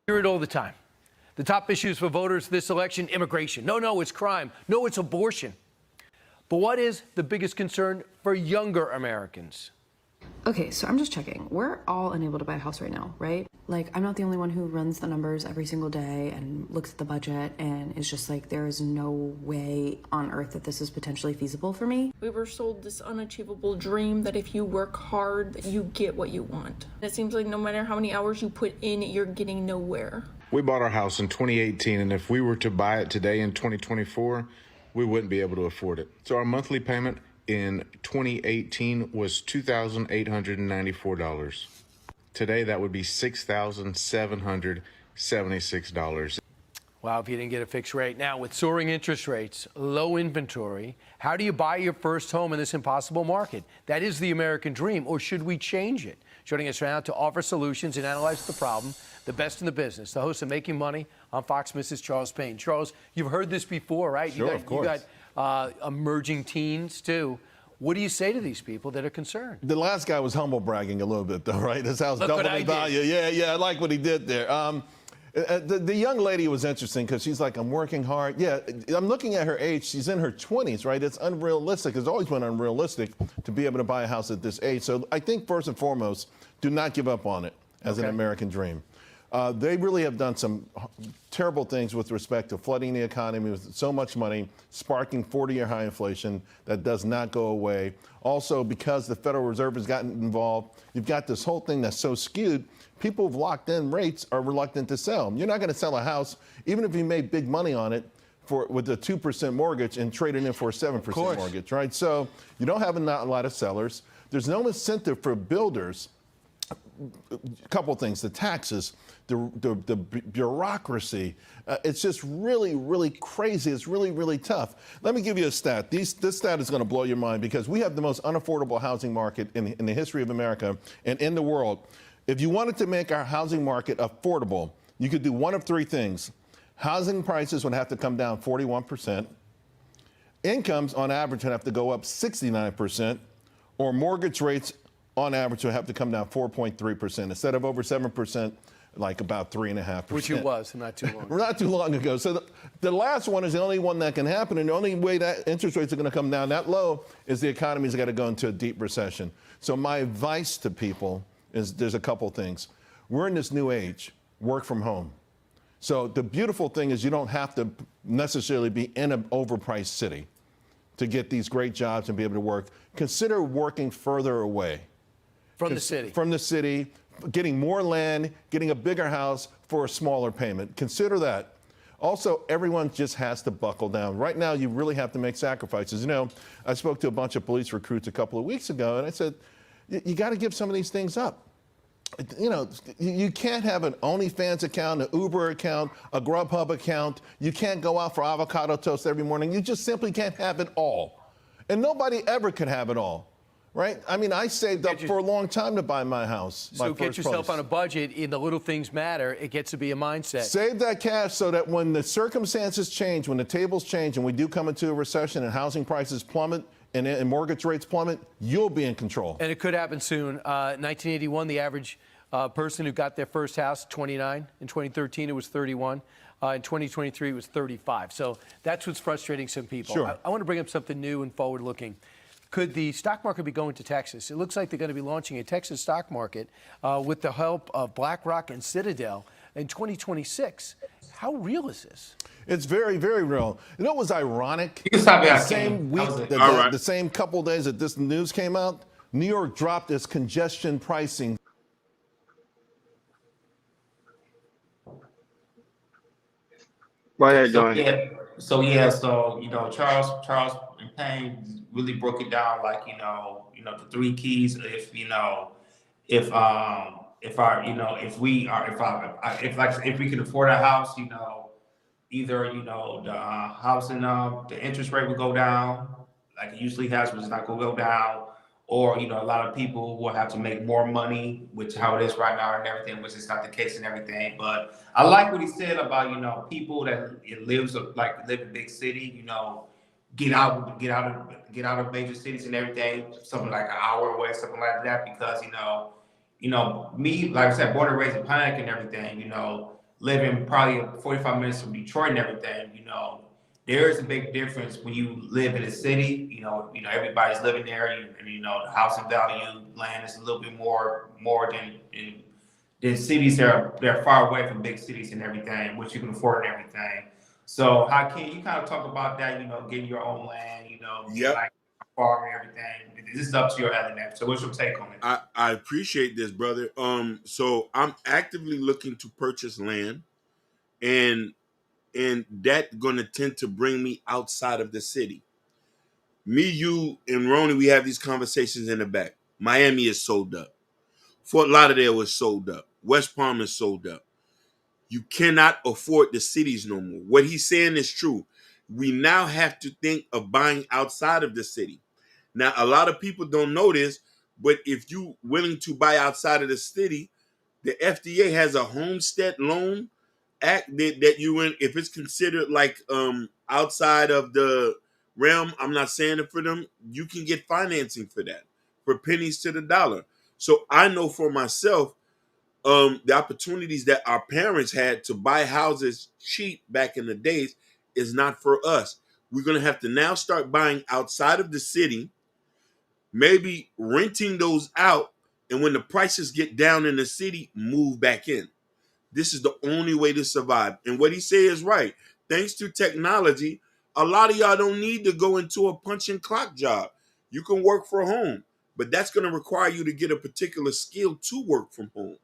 Hear it all the time. The top issues for voters this election: immigration. No, it's crime. No, it's abortion. But what is the biggest concern for younger Americans? Okay, so I'm just checking. We're all unable to buy a house right now, right? Like, I'm not the only one who runs the numbers every single day and looks at the budget and is just like, there is no way on earth that this is potentially feasible for me. We were sold this unachievable dream that if you work hard, that you get what you want. It seems like no matter how many hours you put in, you're getting nowhere. We bought our house in 2018, and if we were to buy it today in 2024, we wouldn't be able to afford it. So our monthly payment in 2018 was $2,894. Today, that would be $6,776. Wow, if you didn't get a fixed rate. Now, with soaring interest rates, low inventory, how do you buy your first home in this impossible market? That is the American dream, or should we change it? Joining us now to offer solutions and analyze the problem, the best in the business, the host of Making Money on Fox, Mrs. Charles Payne. Charles, you've heard this before, right? Sure, of course. You got emerging teens, too. What do you say to these people that are concerned? The last guy was humble bragging a little bit, though, right? His house Look doubled in value. Yeah, I like what he did there. The young lady was interesting because she's like, I'm working hard. Yeah, I'm looking at her age. She's in her 20s, right? It's unrealistic. It's always been unrealistic to be able to buy a house at this age. So I think first and foremost, do not give up on it as an American dream. They really have done some terrible things with respect to flooding the economy with so much money, sparking 40-year high inflation that does not go away. Also, because the Federal Reserve has gotten involved, you've got this whole thing that's so skewed. People who've locked in rates are reluctant to sell. You're not going to sell a house, even if you made big money on it, with a 2% mortgage and trade it in for a 7% mortgage, right? So you don't have a lot of sellers. There's no incentive for builders. A couple things: the taxes, the bureaucracy. It's just really, really crazy. It's really, really tough. Let me give you a stat. This stat is going to blow your mind because we have the most unaffordable housing market in the history of America and in the world. If you wanted to make our housing market affordable, you could do one of three things. Housing prices would have to come down 41%. Incomes on average would have to go up 69%, or mortgage rates on average would have to come down 4.3%. Instead of over 7%, like about 3.5%. Which it was not too long ago. Not too long ago. So the last one is the only one that can happen, and the only way that interest rates are going to come down that low is the economy's got to go into a deep recession. So my advice to people is there's a couple things. We're in this new age, work from home. So the beautiful thing is you don't have to necessarily be in an overpriced city to get these great jobs and be able to work. Consider working further away. From the city. From the city, getting more land, getting a bigger house for a smaller payment. Consider that. Also, everyone just has to buckle down. Right now, you really have to make sacrifices. You know, I spoke to a bunch of police recruits a couple of weeks ago, and I said, you got to give some of these things up. You know, you can't have an OnlyFans account, an Uber account, a Grubhub account. You can't go out for avocado toast every morning. You just simply can't have it all. And nobody ever could have it all, right? I mean, I saved up for a long time to buy my house. So get yourself on a budget. In the little things matter. It gets to be a mindset. Save that cash so that when the circumstances change, when the tables change, and we do come into a recession and housing prices plummet, and mortgage rates plummet, you'll be in control. And it could happen soon. 1981, the average person who got their first house, 29. In 2013, it was 31. In 2023, it was 35. So that's what's frustrating some people. Sure. I want to bring up something new and forward-looking. Could the stock market be going to Texas? It looks like they're going to be launching a Texas stock market with the help of BlackRock and Citadel in 2026. How real is this? It's very, very real. You know what was ironic? You can stop the asking. same week, the same couple days that this news came out, New York dropped its congestion pricing. Go ahead, So you know, Charles and Payne really broke it down like you know the three keys. If we can afford a house, you know, either the house and the interest rate will go down like it usually has, which is not going to go down, or a lot of people will have to make more money, which is how it is right now and everything, which is not the case and everything. But I like what he said about people that live in big city, get out of major cities and everything, something like an hour away, something like that, because me, like I said, born and raised in Panic and everything, living probably 45 minutes from Detroit and everything, there is a big difference when you live in a city. Everybody's living there, and the housing value, land is a little bit more than cities that they're far away from big cities and everything, which you can afford and everything. So how can you kind of talk about that? Getting your own land, Yep. like farm and everything. This is up to your element. So what's your take on it? I appreciate this, brother. So I'm actively looking to purchase land, and that gonna tend to bring me outside of the city. Me, you, and Ronnie, we have these conversations in the back. Miami is sold up. Fort Lauderdale is sold up. West Palm is sold up. You cannot afford the cities no more. What he's saying is true. We now have to think of buying outside of the city. Now, a lot of people don't know this, but if you willing to buy outside of the city, the FDA has a homestead loan act that you in. If it's considered like outside of the realm, I'm not saying it for them, you can get financing for that for pennies to the dollar. So I know for myself, the opportunities that our parents had to buy houses cheap back in the days is not for us. We're gonna have to now start buying outside of the city, maybe renting those out, and when the prices get down in the city, move back in. This is the only way to survive. And what he say is right. Thanks to technology, a lot of y'all don't need to go into a punch and clock job. You can work from home, but that's going to require you to get a particular skill to work from home.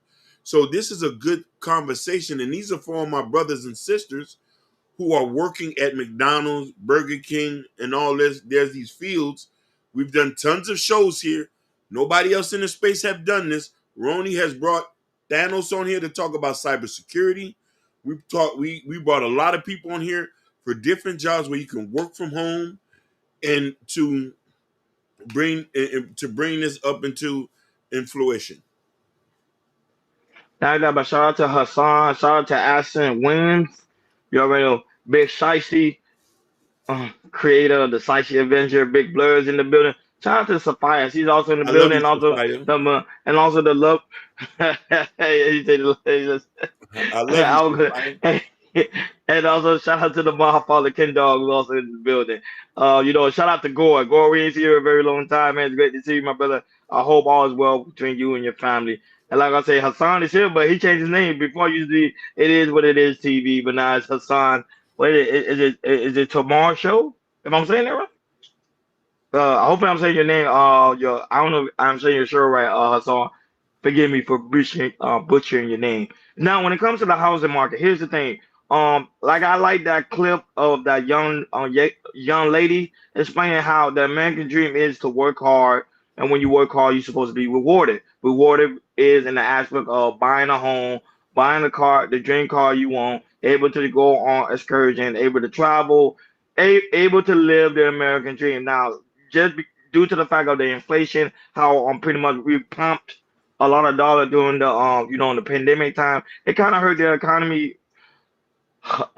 So this is a good conversation, and these are for all my brothers and sisters who are working at McDonald's, Burger King, and all this. There's these fields. We've done tons of shows here. Nobody else in the space have done this. Ronnie has brought Thanos on here to talk about cybersecurity. We brought a lot of people on here for different jobs where you can work from home and to bring this up into fruition. But shout out to Hassan, shout out to Ashton Williams. You already know Big Shicey, creator of the Shicey Avenger, Big Blur's in the building. Shout out to Sophia, she's also in the I love building, you, also Sophia. and also the love. I love you, Sophia. And also shout out to the Father Ken Dog who's also in the building. Shout out to Gore. Gore, we ain't seen you in a very long time, man. It's great to see you, my brother. I hope all is well between you and your family. And like I say, Hassan is here, but he changed his name. Before usually it is what it is TV, but now it's Hassan. Wait, is it Tomorrow Show? If I'm saying that right? Hopefully I'm saying your name. I don't know if I'm saying your show right, Hassan. Forgive me for butchering your name. Now, when it comes to the housing market, here's the thing. Like I like that clip of that young lady explaining how the American dream is to work hard, and when you work hard, you're supposed to be rewarded. Rewarded is in the aspect of buying a home, buying a car, the dream car you want, able to go on excursion, able to travel, able to live the American dream. Now, due to the fact of the inflation, how pretty much we pumped a lot of dollar during the in the pandemic time, it kind of hurt the economy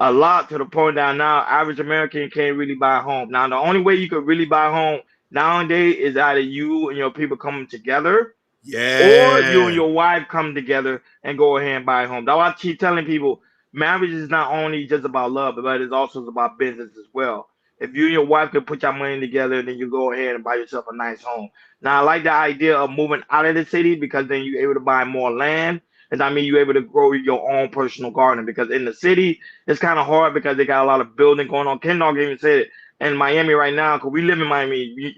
a lot to the point that now average American can't really buy a home. Now the only way you could really buy a home nowadays is either you and your people coming together, or you and Yeah. your wife come together and go ahead and buy a home. That's why I keep telling people marriage is not only just about love, but it's also about business as well. If you and your wife can put your money together, then you go ahead and buy yourself a nice home. Now I like the idea of moving out of the city because then you're able to buy more land. And I mean you're able to grow your own personal garden because in the city it's kind of hard because they got a lot of building going on. Ken Dog even said it in Miami right now because we live in Miami.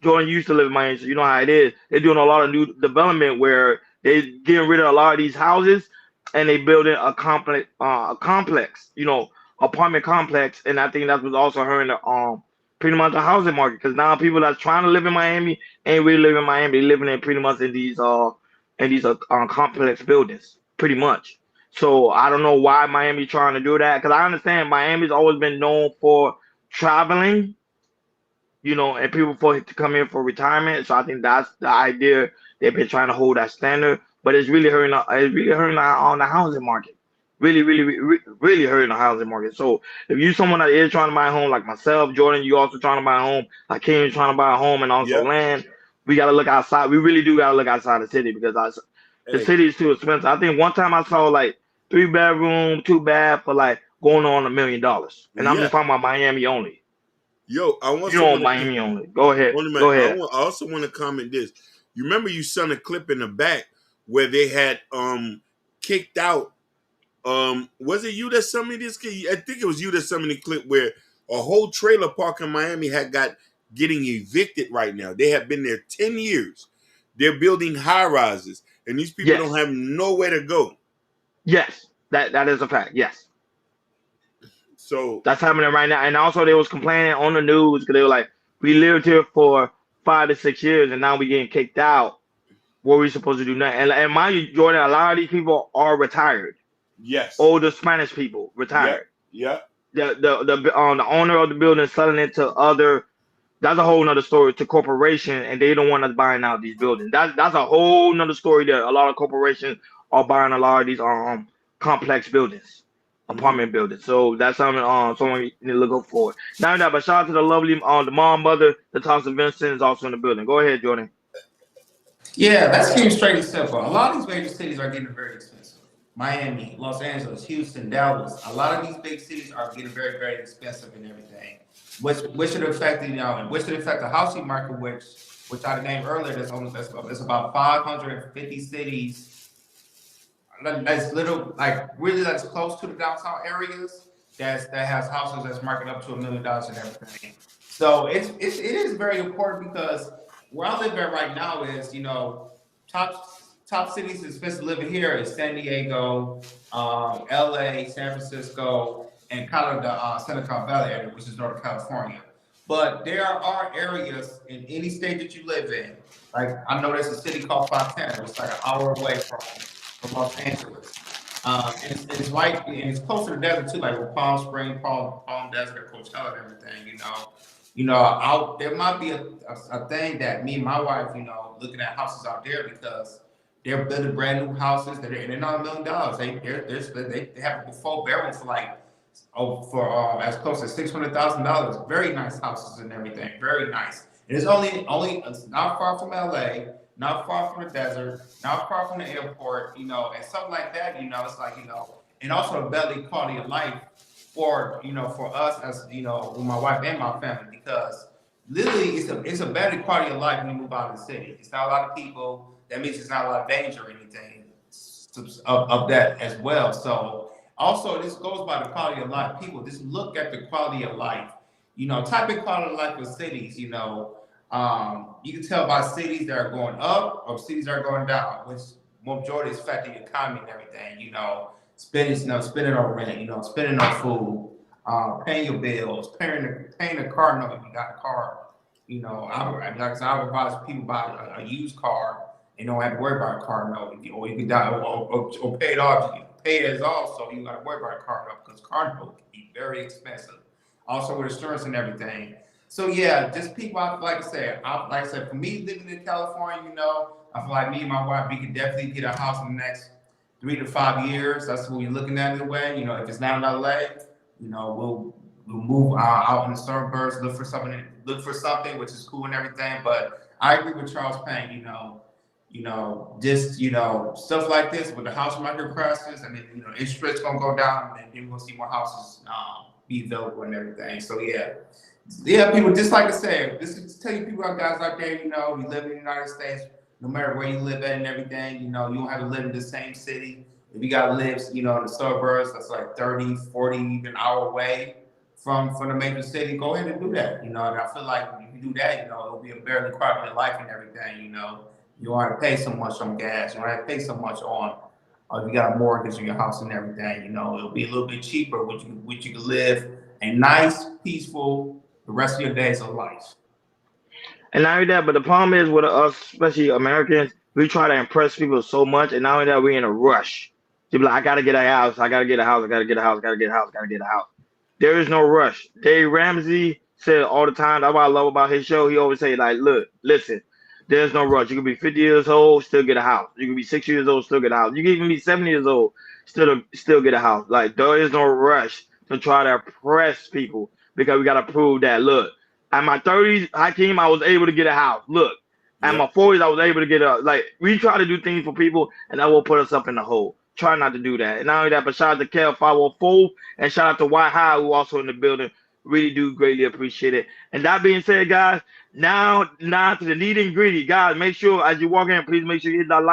Jordan used to live in Miami, so you know how it is. They're doing a lot of new development where they're getting rid of a lot of these houses and they building a complex, apartment complex. And I think that was also hurting the pretty much the housing market because now people that's trying to live in Miami ain't really living in Miami. They're living in pretty much in these complex buildings, pretty much. So I don't know why Miami trying to do that because I understand Miami's always been known for traveling, and people for to come in for retirement. So I think that's the idea. They've been trying to hold that standard, but it's really hurting. It's really hurting on the housing market. Really, really, really hurting the housing market. So if you someone that is trying to buy a home, like myself, Jordan, you also trying to buy a home, like Ken trying to buy a home and also Yep. land, we gotta look outside. We really do gotta look outside the city because the Hey. city is too expensive. I think one time I saw like 3 bedroom, 2 bath for like going on $1 million. And I'm Yeah. just talking about Miami only. Yo, I want You know, someone to Miami only. Go ahead. on the Go I ahead. want. I also want to comment this. You remember you sent a clip in the back where they had kicked out. Was it you that sent me this? I think it was you that sent me the clip where a whole trailer park in Miami getting evicted right now. They have been there 10 years. They're building high rises, and these people Yes. don't have nowhere to go. Yes. That is a fact. Yes. So That's happening right now. And also they was complaining on the news because they were like, we lived here for 5 to 6 years and now we getting kicked out. What are we supposed to do now? And mind you, Jordan, a lot of these people are retired. yes, Older Spanish people retired. yeah. The owner of the building is selling it to other. That's a whole nother story to corporation, and they don't want us buying out these buildings. That's a whole nother story there. A lot of corporations are buying a lot of these complex buildings, apartment buildings. So that's something someone you need to look up for. Now that, but shout out to the lovely the mother, the Thompson Vincent is also in the building. Go ahead, Jordan. Yeah, let's keep it straight and simple. A lot of these major cities are getting very expensive. Miami, Los Angeles, Houston, Dallas. A lot of these big cities are getting very, very expensive and everything. Which should affect the housing market, which I named earlier. There's about 550 cities. That's that's close to the downtown areas. That has houses that's marking up to $1 million and everything. So it is very important because where I live at right now is, top cities that's expensive living here is San Diego, LA, San Francisco, and kind of the Silicon Valley area, which is Northern California. But there are areas in any state that you live in. Like I know there's a city called Fontana, which is like an hour away from Los Angeles. And it's right, and it's close to the desert too, like with Palm Springs, Palm Desert, Coachella, and everything. There might be a thing that me and my wife, looking at houses out there because they're building brand new houses that they're not $1 million. They have a 4 bedroom for as close as $600,000. Very nice houses and everything. Very nice. And it's it's not far from LA, not far from the desert, not far from the airport, and something like that. It's like and also a better quality of life for us as with my wife and my family, because literally it's a better quality of life when you move out of the city. It's not a lot of people. That means it's not a lot of danger or anything of that as well. So also this goes by the quality of life. People just look at the quality of life. Type in quality of life of cities. You can tell by cities that are going up or cities that are going down, which majority is affecting the economy and everything. Spending on rent, spending on food, paying your bills, paying a car note if you got a car. I would advise people buy a used car and don't have to worry about a car note, or you can die or pay it off. You pay it off, so you got to worry about a car note because car note can be very expensive. Also with insurance and everything. So yeah, just people. Like I said, for me living in California, I feel like me and my wife, we could definitely get a house in the next 3 to 5 years. That's what we're looking at in a way. If it's not in LA, we'll move out in the suburbs, look for something, which is cool and everything. But I agree with Charles Payne. Stuff like this with the house market crashes, and then interest rates gonna go down, and then we're gonna see more houses be available and everything. So yeah, people. Just like I said, this is to tell you people guys out there. We live in the United States. No matter where you live at and everything, you don't have to live in the same city. If you got to live, in the suburbs, that's like 30, 40, even hour away from the major city, go ahead and do that. And I feel like if you do that, it'll be a better quality of life and everything. You don't have to pay so much on gas. You don't have to pay so much on, if you got a mortgage on your house and everything. It'll be a little bit cheaper, which you can live a nice, peaceful, the rest of your days of life. And not only that, but the problem is with us, especially Americans, we try to impress people so much, and not only that, we're in a rush. To be like, I gotta get a house, I gotta get a house, I gotta get a house, gotta get a house, gotta get a house. There is no rush. Dave Ramsey said all the time, that's what I love about his show. He always say, like, look, listen, there's no rush. You can be 50 years old, still get a house. You can be 6 years old, still get a house. You can even be 70 years old, still get a house. Like, there is no rush to try to impress people, because we gotta prove that, look, at my 30s, Hakeem, I was able to get a house. Look, at my 40s, I was able to get we try to do things for people, and that will put us up in the hole. try not to do that. And not only that, but shout out to Kel 504 and shout out to White High, who also in the building. Really do greatly appreciate it. And that being said, guys, now to the neat and gritty. Guys, make sure as you walk in, please make sure you hit that like.